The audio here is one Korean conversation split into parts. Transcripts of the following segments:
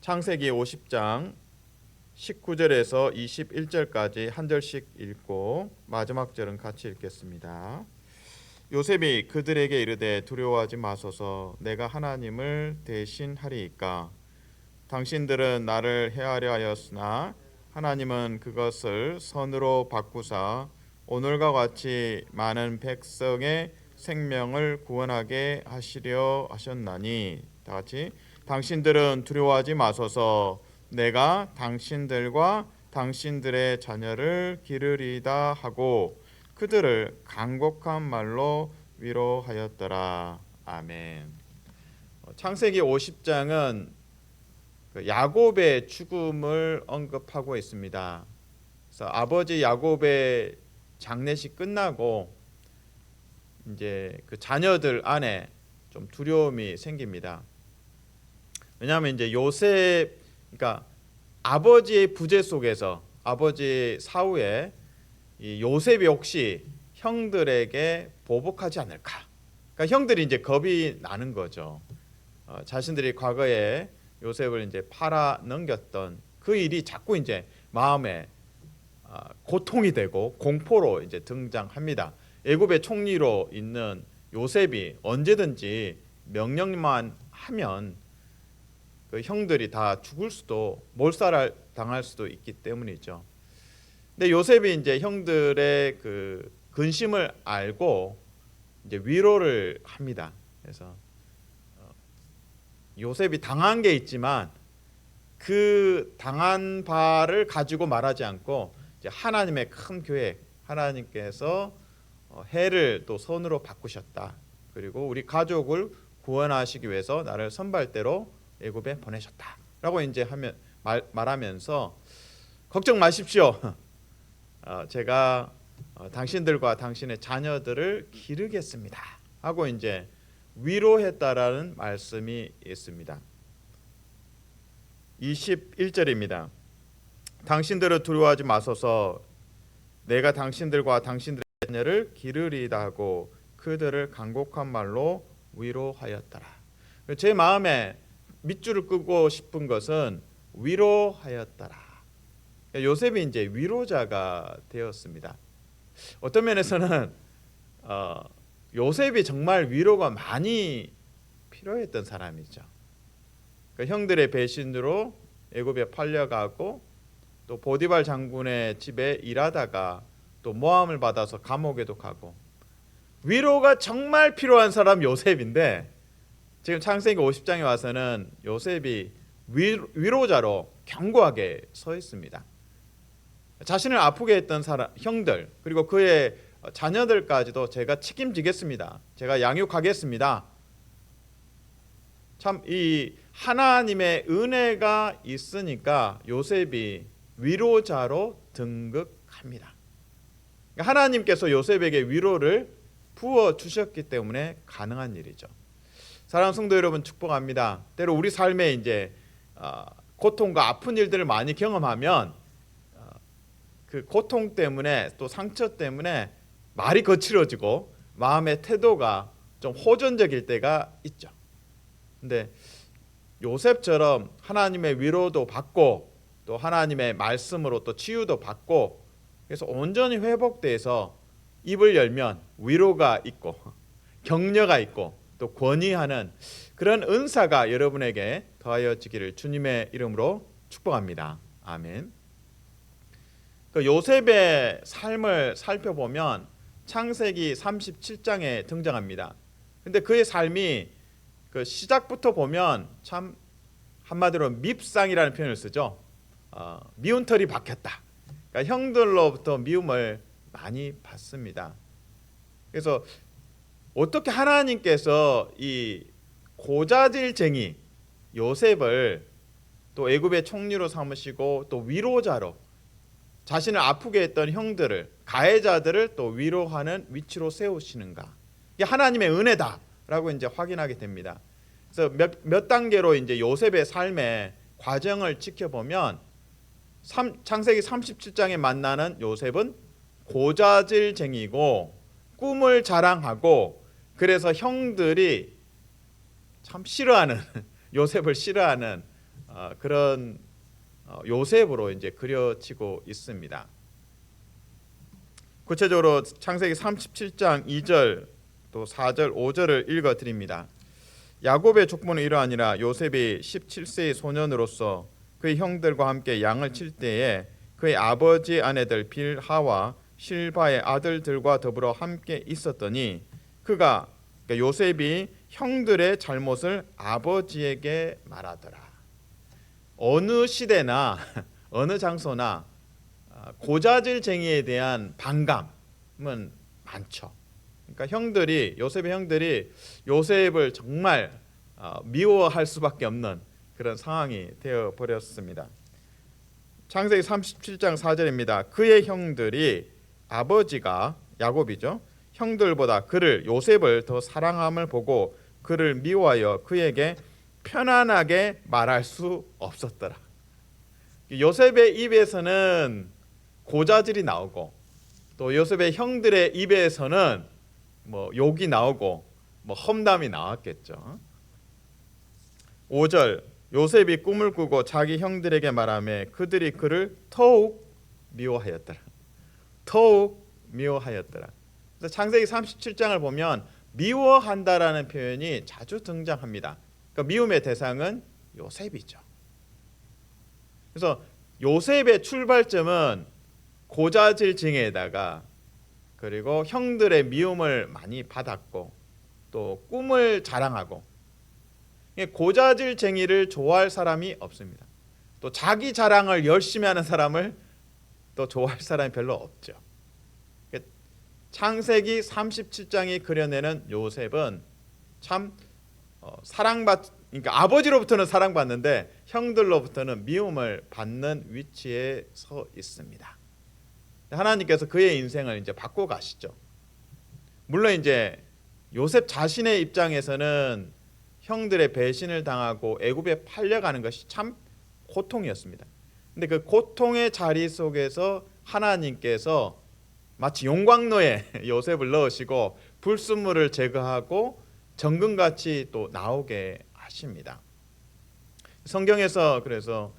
창세기 50장 19절에서 21절까지 한 절씩 읽고 마지막 절은 같이 읽겠습니다. 요셉이 그들에게 이르되 두려워하지 마소서 내가 하나님을 대신하리이까 당신들은 나를 해하려 하였으나 하나님은 그것을 선으로 바꾸사 오늘과 같이 많은 백성의 생명을 구원하게 하시려 하셨나니 다 같이 당신들은 두려워하지 마소서 내가 당신들과 당신들의 자녀를 기르리다 하고 그들을 간곡한 말로 위로하였더라. 아멘. 창세기 50장은 야곱의 죽음을 언급하고 있습니다. 그래서 아버지 야곱의 장례식 끝나고 이제 그 자녀들 안에 좀 두려움이 생깁니다. 왜냐하면 이제 요셉, 그러니까 아버지의 부재 속에서 아버지 사후에 이 요셉이 혹시 형들에게 보복하지 않을까? 그러니까 형들이 이제 겁이 나는 거죠. 자신들이 과거에 요셉을 이제 팔아 넘겼던 그 일이 자꾸 이제 마음에 고통이 되고 공포로 이제 등장합니다. 애굽의 총리로 있는 요셉이 언제든지 명령만 하면 그 형들이 다 죽을 수도 몰살 당할 수도 있기 때문이죠. 근데 요셉이 이제 형들의 그 근심을 알고 이제 위로를 합니다. 그래서 요셉이 당한 게 있지만 그 당한 바를 가지고 말하지 않고 이제 하나님의 큰 계획, 하나님께서 해를 또 선으로 바꾸셨다. 그리고 우리 가족을 구원하시기 위해서 나를 선발대로 애굽에 보내셨다라고 이제 말하면서 걱정 마십시오. 제가 당신들과 당신의 자녀들을 기르겠습니다. 하고 이제 위로했다라는 말씀이 있습니다. 21절입니다. 당신들은 두려워하지 마소서 내가 당신들과 당신들의 자녀를 기르리다 하고 그들을 간곡한 말로 위로하였더라. 제 마음에 밑줄을 끄고 싶은 것은 위로하였더라. 요셉이 이제 위로자가 되었습니다. 어떤 면에서는 요셉이 정말 위로가 많이 필요했던 사람이죠. 그러니까 형들의 배신으로 애굽에 팔려가고 또 보디발 장군의 집에 일하다가 또 모함을 받아서 감옥에도 가고 위로가 정말 필요한 사람 요셉인데 지금 창세기 50장에 와서는 요셉이 위로자로 견고하게 서 있습니다. 자신을 아프게 했던 형들 그리고 그의 자녀들까지도 제가 책임지겠습니다. 제가 양육하겠습니다. 참 이 하나님의 은혜가 있으니까 요셉이 위로자로 등극합니다. 하나님께서 요셉에게 위로를 부어 주셨기 때문에 가능한 일이죠. 사랑하는 성도 여러분 축복합니다. 때로 우리 삶에 이제 고통과 아픈 일들을 많이 경험하면 그 고통 때문에 또 상처 때문에 말이 거칠어지고 마음의 태도가 좀 호전적일 때가 있죠. 근데 요셉처럼 하나님의 위로도 받고 또 하나님의 말씀으로 또 치유도 받고 그래서 온전히 회복돼서 입을 열면 위로가 있고 격려가 있고 또 권위하는 그런 은사가 여러분에게 더하여지기를 주님의 이름으로 축복합니다. 아멘. 그 요셉의 삶을 살펴보면 창세기 37장에 등장합니다. 근데 그의 삶이 그 시작부터 보면 참 한마디로 밉상이라는 표현을 쓰죠. 미운 털이 박혔다. 그러니까 형들로부터 미움을 많이 받습니다. 그래서 어떻게 하나님께서 이 고자질쟁이 요셉을 또 애굽의 총리로 삼으시고 또 위로자로 자신을 아프게 했던 형들을 가해자들을 또 위로하는 위치로 세우시는가? 이게 하나님의 은혜다라고 이제 확인하게 됩니다. 그래서 몇 단계로 이제 요셉의 삶의 과정을 지켜보면 창세기 37장에 만나는 요셉은 고자질쟁이고 꿈을 자랑하고 그래서 형들이 참 싫어하는 요셉을 싫어하는 그런 요셉으로 이제 그려지고 있습니다. 구체적으로 창세기 37장 2절 또 4절 5절을 읽어 드립니다. 야곱의 족보는 이러하니라. 요셉이 17세의 소년으로서 그의 형들과 함께 양을 칠 때에 그의 아버지 아내들 빌하와 실바의 아들들과 더불어 함께 있었더니 그가 그러니까 요셉이 형들의 잘못을 아버지에게 말하더라. 어느 시대나 어느 장소나 고자질쟁이에 대한 반감은 많죠. 그러니까 요셉의 형들이 요셉을 정말 미워할 수밖에 없는 그런 상황이 되어 버렸습니다. 창세기 37장 4절입니다. 그의 형들이 아버지가 야곱이죠. 형들보다 그를 요셉을 더 사랑함을 보고 그를 미워하여 그에게 편안하게 말할 수 없었더라. 요셉의 입에서는 고자질이 나오고 또 요셉의 형들의 입에서는 뭐 욕이 나오고 뭐 험담이 나왔겠죠. 5절 요셉이 꿈을 꾸고 자기 형들에게 말하며 그들이 그를 더욱 미워하였더라. 더욱 미워하였더라. 그래서 창세기 37장을 보면 미워한다라는 표현이 자주 등장합니다. 그러니까 미움의 대상은 요셉이죠. 그래서 요셉의 출발점은 고자질증에다가 그리고 형들의 미움을 많이 받았고 또 꿈을 자랑하고 고자질쟁이를 좋아할 사람이 없습니다. 또 자기 자랑을 열심히 하는 사람을 또 좋아할 사람이 별로 없죠. 창세기 37장이 그려내는 요셉은 참 그러니까 아버지로부터는 사랑받는데 형들로부터는 미움을 받는 위치에 서 있습니다. 하나님께서 그의 인생을 이제 바꿔 가시죠. 물론 이제 요셉 자신의 입장에서는 형들의 배신을 당하고 애굽에 팔려가는 것이 참 고통이었습니다. 근데 그 고통의 자리 속에서 하나님께서 마치 용광로에 요셉을 넣으시고 불순물을 제거하고 정금같이 또 나오게 하십니다. 성경에서 그래서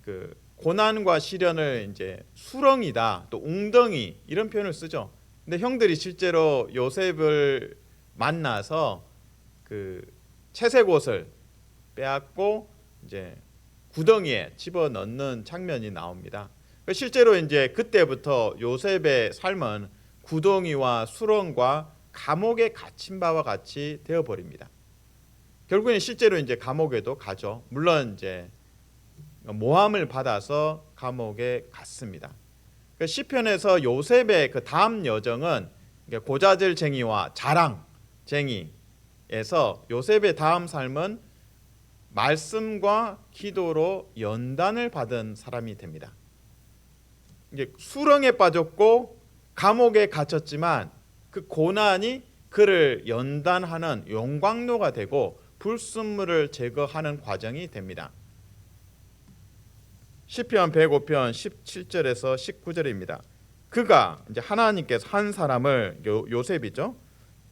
그 고난과 시련을 이제 수렁이다 또 웅덩이 이런 표현을 쓰죠. 근데 형들이 실제로 요셉을 만나서 그 채색 옷을 빼앗고 이제 구덩이에 집어넣는 장면이 나옵니다. 실제로 이제 그때부터 요셉의 삶은 구덩이와 수렁과 감옥에 갇힌 바와 같이 되어 버립니다. 결국에는 실제로 이제 감옥에도 가죠. 물론 이제 모함을 받아서 감옥에 갔습니다. 시편에서 요셉의 그 다음 여정은 고자질쟁이와 자랑쟁이에서 요셉의 다음 삶은 말씀과 기도로 연단을 받은 사람이 됩니다. 이제 수렁에 빠졌고 감옥에 갇혔지만 그 고난이 그를 연단하는 용광로가 되고 불순물을 제거하는 과정이 됩니다. 시편 105편 17절에서 19절입니다. 그가 이제 하나님께서 한 사람을 요셉이죠.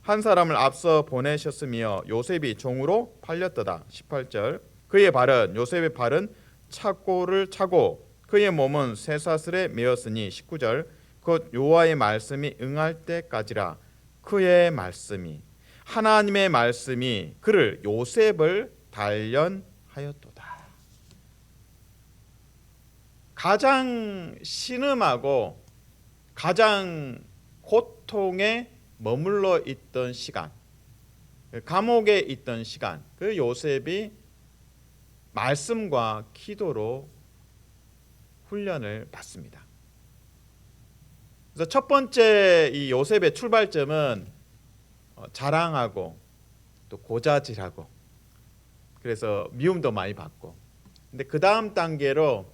한 사람을 앞서 보내셨으며 요셉이 종으로 팔렸도다. 18절. 그의 발은 요셉의 발은 착고를 차고 그의 몸은 쇠사슬에 매었으니 19절. 곧 여호와의 말씀이 응할 때까지라. 그의 말씀이 하나님의 말씀이 그를 요셉을 단련하였도다. 가장 신음하고 가장 고통에 머물러 있던 시간, 감옥에 있던 시간, 그 요셉이 말씀과 기도로 훈련을 받습니다. 그래서 첫 번째 이 요셉의 출발점은 자랑하고 또 고자질하고 그래서 미움도 많이 받고, 근데 그 다음 단계로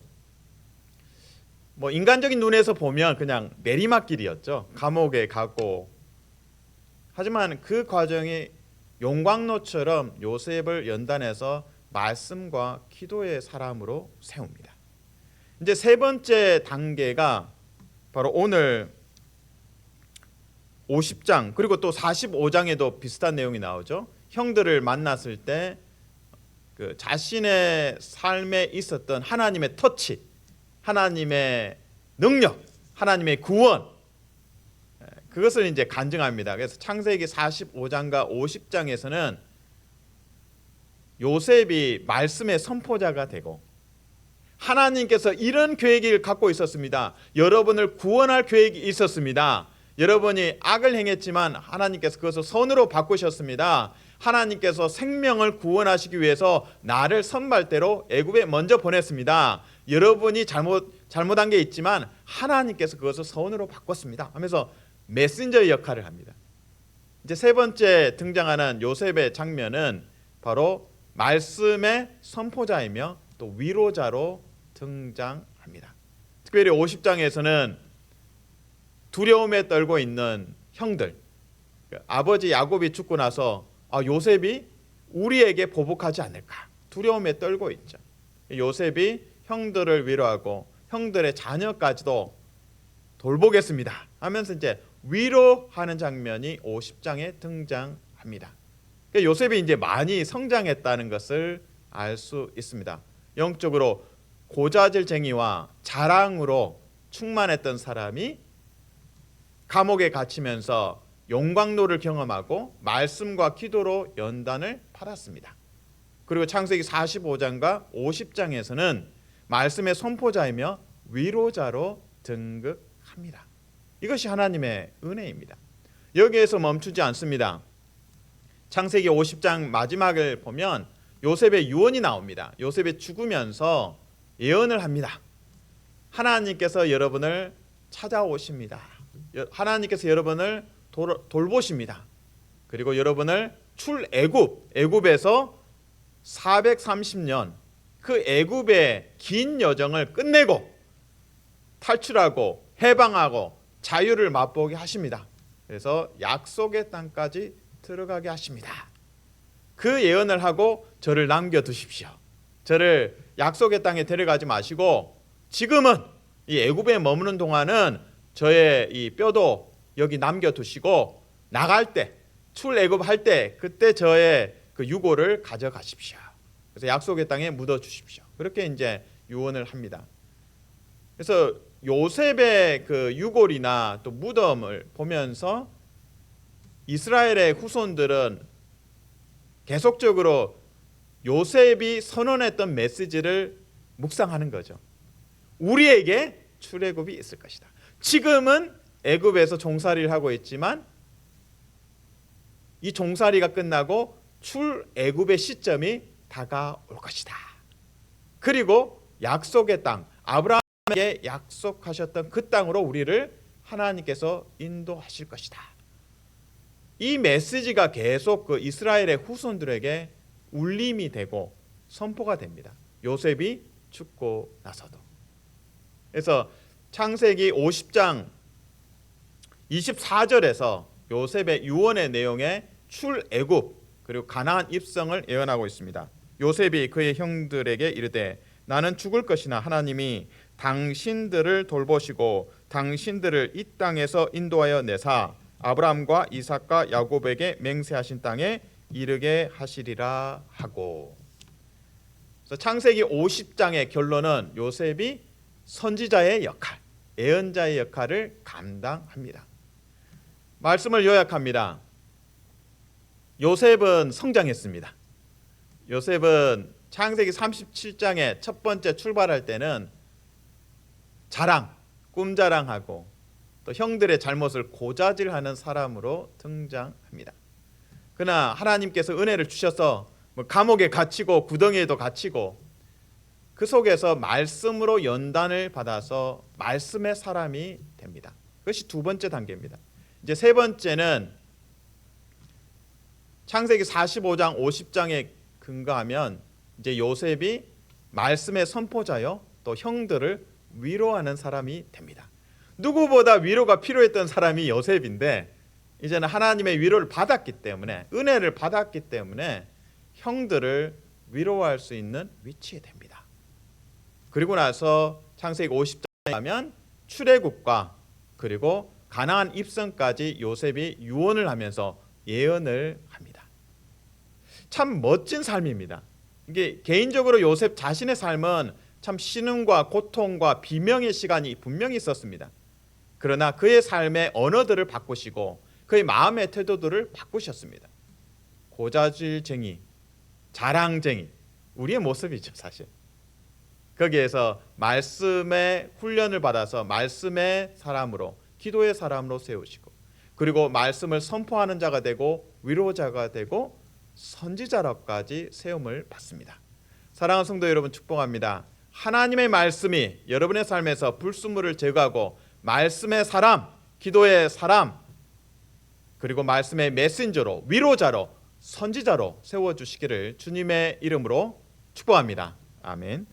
뭐 인간적인 눈에서 보면 그냥 내리막길이었죠. 감옥에 가고. 하지만 그 과정이 용광로처럼 요셉을 연단해서 말씀과 기도의 사람으로 세웁니다. 이제 세 번째 단계가 바로 오늘 50장 그리고 또 45장에도 비슷한 내용이 나오죠. 형들을 만났을 때 그 자신의 삶에 있었던 하나님의 터치, 하나님의 능력, 하나님의 구원, 그것을 이제 간증합니다. 그래서 창세기 45장과 50장에서는 요셉이 말씀의 선포자가 되고, 하나님께서 이런 계획을 갖고 있었습니다. 여러분을 구원할 계획이 있었습니다. 여러분이 악을 행했지만 하나님께서 그것을 선으로 바꾸셨습니다. 하나님께서 생명을 구원하시기 위해서 나를 선발대로 애굽에 먼저 보냈습니다. 여러분이 잘못한 게 있지만 하나님께서 그것을 선으로 바꿨습니다 하면서 메신저의 역할을 합니다. 이제 세 번째 등장하는 요셉의 장면은 바로 말씀의 선포자이며 또 위로자로 등장합니다. 특별히 50장에서는 두려움에 떨고 있는 형들, 아버지 야곱이 죽고 나서 요셉이 우리에게 보복하지 않을까 두려움에 떨고 있죠. 요셉이 형들을 위로하고 형들의 자녀까지도 돌보겠습니다 하면서 이제 위로하는 장면이 50장에 등장합니다. 요셉이 이제 많이 성장했다는 것을 알 수 있습니다. 영적으로 고자질쟁이와 자랑으로 충만했던 사람이 감옥에 갇히면서 용광로를 경험하고 말씀과 기도로 연단을 받았습니다. 그리고 창세기 45장과 50장에서는 말씀의 선포자이며 위로자로 등극합니다. 이것이 하나님의 은혜입니다. 여기에서 멈추지 않습니다. 창세기 50장 마지막을 보면 요셉의 유언이 나옵니다. 요셉이 죽으면서 예언을 합니다. 하나님께서 여러분을 찾아오십니다. 하나님께서 여러분을 돌보십니다. 그리고 여러분을 애굽에서 430년 그 애굽의 긴 여정을 끝내고 탈출하고 해방하고 자유를 맛보게 하십니다. 그래서 약속의 땅까지 들어가게 하십니다. 그 예언을 하고 저를 남겨두십시오. 저를 약속의 땅에 데려가지 마시고 지금은 이 애굽에 머무는 동안은 저의 이 뼈도 여기 남겨두시고 나갈 때 출애굽할 때 그때 저의 그 유골을 가져가십시오. 그래서 약속의 땅에 묻어주십시오. 그렇게 이제 유언을 합니다. 그래서 요셉의 그 유골이나 또 무덤을 보면서 이스라엘의 후손들은 계속적으로 요셉이 선언했던 메시지를 묵상하는 거죠. 우리에게 출애굽이 있을 것이다. 지금은 애굽에서 종살이를 하고 있지만 이 종살이가 끝나고 출애굽의 시점이 다가올 것이다. 그리고 약속의 땅, 아브라함에게 약속하셨던 그 땅으로 우리를 하나님께서 인도하실 것이다. 이 메시지가 계속 그 이스라엘의 후손들에게 울림이 되고 선포가 됩니다. 요셉이 죽고 나서도. 그래서 창세기 50장 24절에서 요셉의 유언의 내용에 출애굽 그리고 가나안 입성을 예언하고 있습니다. 요셉이 그의 형들에게 이르되 나는 죽을 것이나 하나님이 당신들을 돌보시고 당신들을 이 땅에서 인도하여 내사 아브라함과 이삭과 야곱에게 맹세하신 땅에 이르게 하시리라 하고. 그래서 창세기 50장의 결론은 요셉이 선지자의 역할, 예언자의 역할을 감당합니다. 말씀을 요약합니다. 요셉은 성장했습니다. 요셉은 창세기 37장의 첫 번째 출발할 때는 꿈자랑하고 또 형들의 잘못을 고자질하는 사람으로 등장합니다. 그러나 하나님께서 은혜를 주셔서 감옥에 갇히고 구덩이에도 갇히고 그 속에서 말씀으로 연단을 받아서 말씀의 사람이 됩니다. 그것이 두 번째 단계입니다. 이제 세 번째는 창세기 45장 50장에 근거하면 이제 요셉이 말씀의 선포자요 또 형들을 위로하는 사람이 됩니다. 누구보다 위로가 필요했던 사람이 요셉인데 이제는 하나님의 위로를 받았기 때문에 은혜를 받았기 때문에 형들을 위로할 수 있는 위치에 됩니다. 그리고 나서 창세기 50장에 가면 출애굽과 그리고 가나안 입성까지 요셉이 유언을 하면서 예언을 합니다. 참 멋진 삶입니다. 이게 개인적으로 요셉 자신의 삶은 참 신음과 고통과 비명의 시간이 분명히 있었습니다. 그러나 그의 삶의 언어들을 바꾸시고 그의 마음의 태도들을 바꾸셨습니다. 고자질쟁이, 자랑쟁이, 우리의 모습이죠 사실. 거기에서 말씀의 훈련을 받아서 말씀의 사람으로, 기도의 사람으로 세우시고, 그리고 말씀을 선포하는 자가 되고 위로자가 되고 선지자로까지 세움을 받습니다. 사랑하는 성도 여러분, 축복합니다. 하나님의 말씀이 여러분의 삶에서 불순물을 제거하고 말씀의 사람, 기도의 사람, 그리고 말씀의 메신저로, 위로자로, 선지자로 세워주시기를 주님의 이름으로 축복합니다. 아멘.